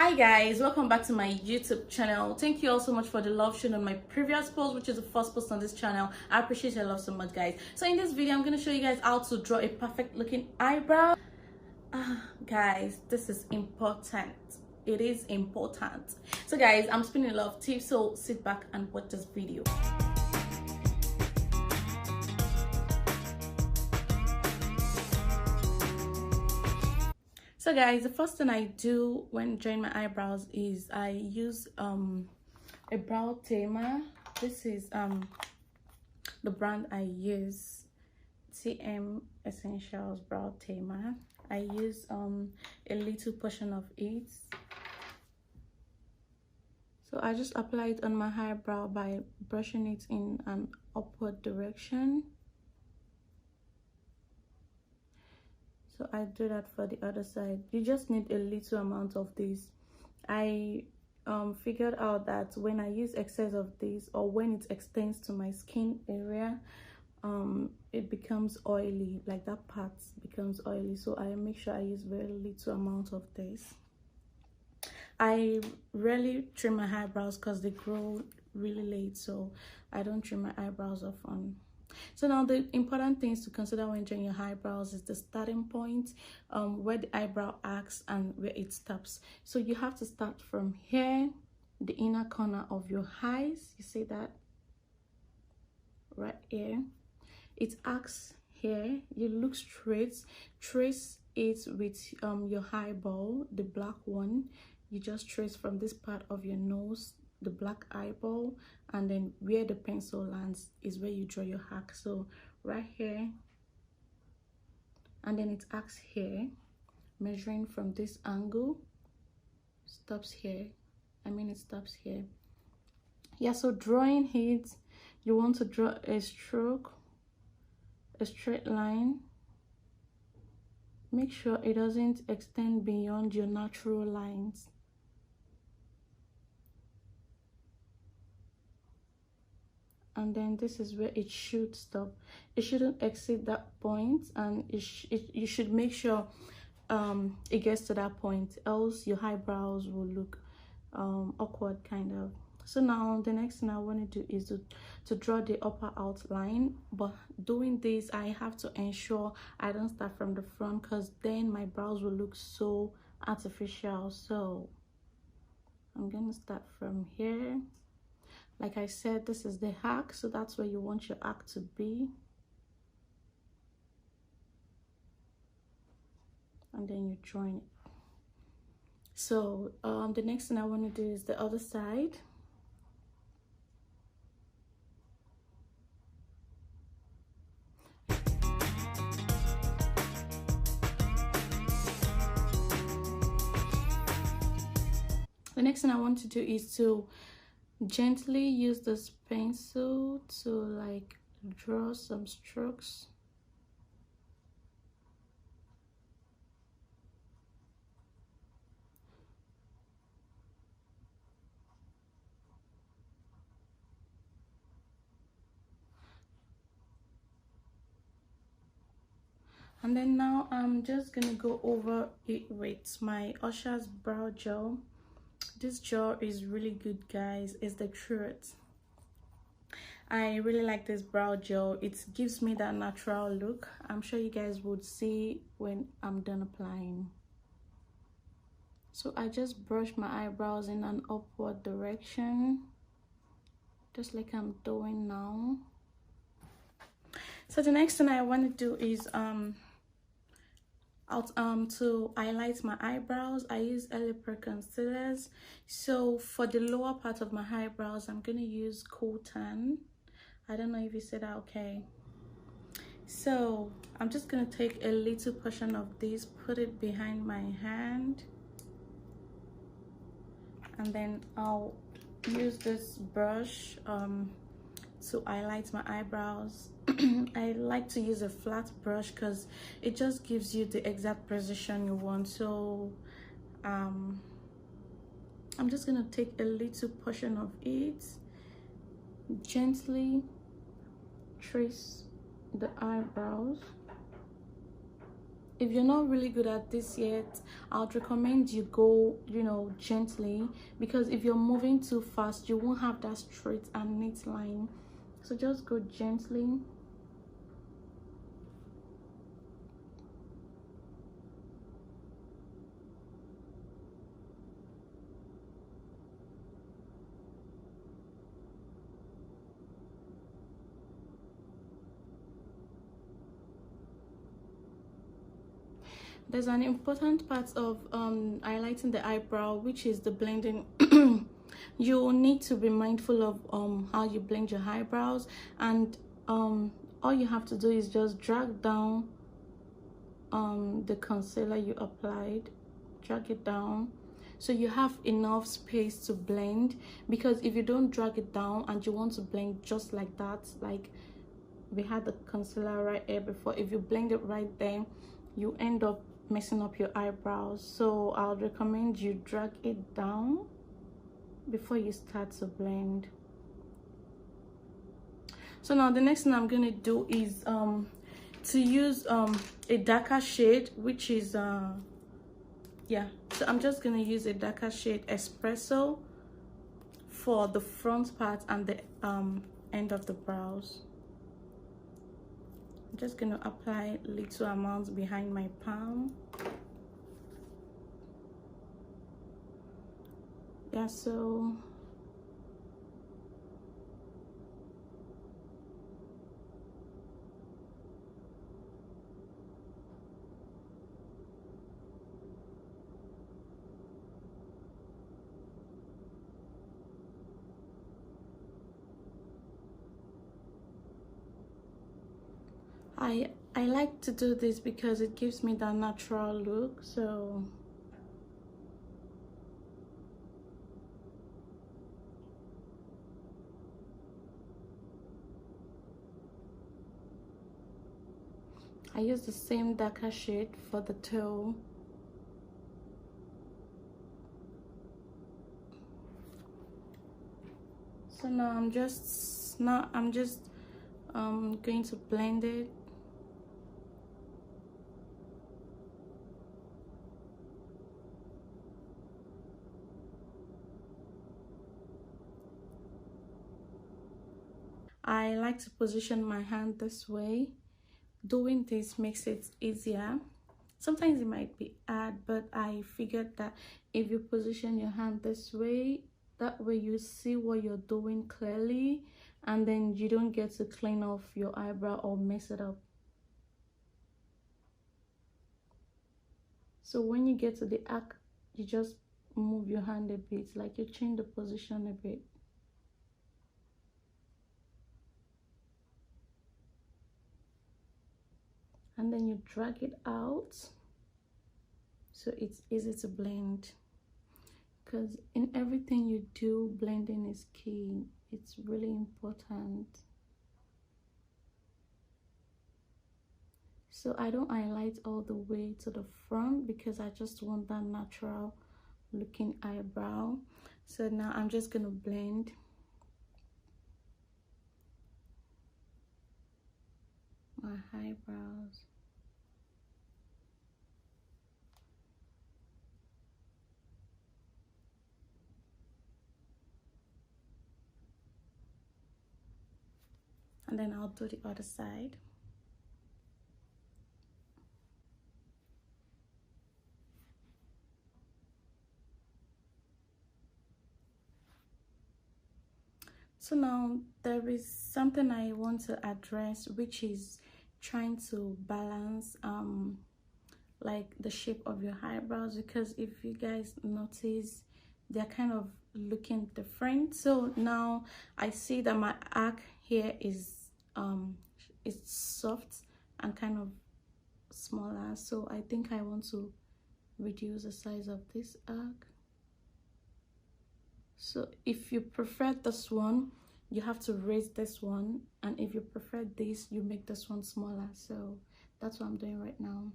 Hi guys, welcome back to my YouTube channel. Thank you all so much for the love shown on my previous post, which is the first post on this channel. I appreciate your love so much, guys. So in this video I'm going to show you guys how to draw a perfect looking eyebrow. Guys, this is important. It is important. So guys, I'm spinning a lot of tips, so sit back and watch this video. So guys, the first thing I do when drawing my eyebrows is I use a brow tamer. This is the brand I use, TM Essentials brow tamer. I use a little portion of it. So I just apply it on my eyebrow by brushing it in an upward direction. So I do that for the other side. You just need a little amount of this. I figured out that when I use excess of this, or when it extends to my skin area, it becomes oily, like that part becomes oily. So I make sure I use very little amount of this. I rarely trim my eyebrows because they grow really late, so I don't trim my eyebrows often. So now the important things to consider when drawing your eyebrows is the starting point, where the eyebrow arcs and where it stops. So you have to start from here, the inner corner of your eyes. You see that right here? It arcs here. You look straight, trace it with your eyeball, the black one. You just trace from this part of your nose, the black eyeball, and then where the pencil lands is where you draw your arc. So right here, and then it arcs here, measuring from this angle, stops here. It stops here. Yeah, so drawing it, you want to draw a stroke, a straight line. Make sure it doesn't extend beyond your natural lines. And then this is where it should stop. It shouldn't exceed that point, and you should make sure it gets to that point, else your eyebrows will look awkward kind of. So now the next thing I want to do is to draw the upper outline. But doing this, I have to ensure I don't start from the front, because then my brows will look so artificial. So I'm gonna start from here. Like I said, this is the arc, so that's where you want your arc to be. And then you join it. So the next thing I want to do is the other side. The next thing I want to do is to gently use this pencil to like draw some strokes. And then now I'm just gonna go over it with my Usher's brow gel. This gel is really good, guys. It's the truth. I really like this brow gel. It gives me that natural look. I'm sure you guys would see when I'm done applying. So I just brush my eyebrows in an upward direction, just like I'm doing now. So the next thing I want to do is to highlight my eyebrows. I use Eliper concealers. So for the lower part of my eyebrows, I'm gonna use Cool Tan. I don't know if you said that okay. So I'm just gonna take a little portion of this, put it behind my hand, and then I'll use this brush to highlight my eyebrows. I like to use a flat brush because it just gives you the exact precision you want. So I'm just gonna take a little portion of it, gently trace the eyebrows. if you're not really good at this yet, I would recommend you go, you know, gently, because if you're moving too fast, you won't have that straight and neat line. So just go gently. There's an important part of highlighting the eyebrow, which is the blending. You need to be mindful of how you blend your eyebrows, and all you have to do is just drag down the concealer you applied. Drag it down so you have enough space to blend, because if you don't drag it down and you want to blend just like that, like we had the concealer right here before, if you blend it right there, you end up messing up your eyebrows. So I'll recommend you drag it down before you start to blend. So now the next thing I'm gonna do is to use a darker shade, which is yeah, so I'm just gonna use a darker shade Espresso for the front part and the end of the brows. I'm just gonna apply little amounts behind my palm. Yeah, so I like to do this because it gives me that natural look. So I use the same darker shade for the toe. So now I'm just going to blend it. I like to position my hand this way. Doing this makes it easier. Sometimes it might be hard, but I figured that if you position your hand this way, that way you see what you're doing clearly, and then you don't get to clean off your eyebrow or mess it up. So when you get to the arc, you just move your hand a bit, like you change the position a bit. And then you drag it out so it's easy to blend, because in everything you do, blending is key. It's really important. So I don't highlight all the way to the front because I just want that natural looking eyebrow. So now I'm just gonna blend. My eyebrows. And then I'll do the other side. So now there is something I want to address, which is trying to balance like the shape of your eyebrows, because if you guys notice, they're kind of looking different. So now I see that my arc here is it's soft and kind of smaller, so I think I want to reduce the size of this arc. So if you prefer this one, you have to raise this one, and if you prefer this, you make this one smaller. So that's what I'm doing right now.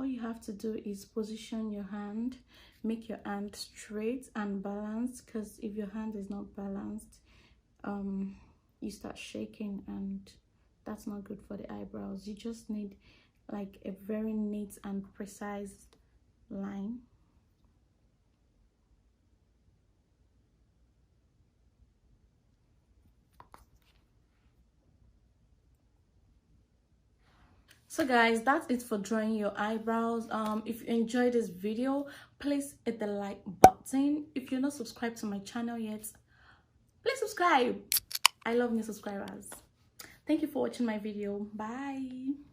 all you have to do is position your hand, make your hand straight and balanced, because if your hand is not balanced, you start shaking, and that's not good for the eyebrows. You just need like a very neat and precise line. So guys, that's it for drawing your eyebrows. If you enjoyed this video, please hit the like button. If you're not subscribed to my channel yet, please subscribe. I love new subscribers. Thank you for watching my video. Bye.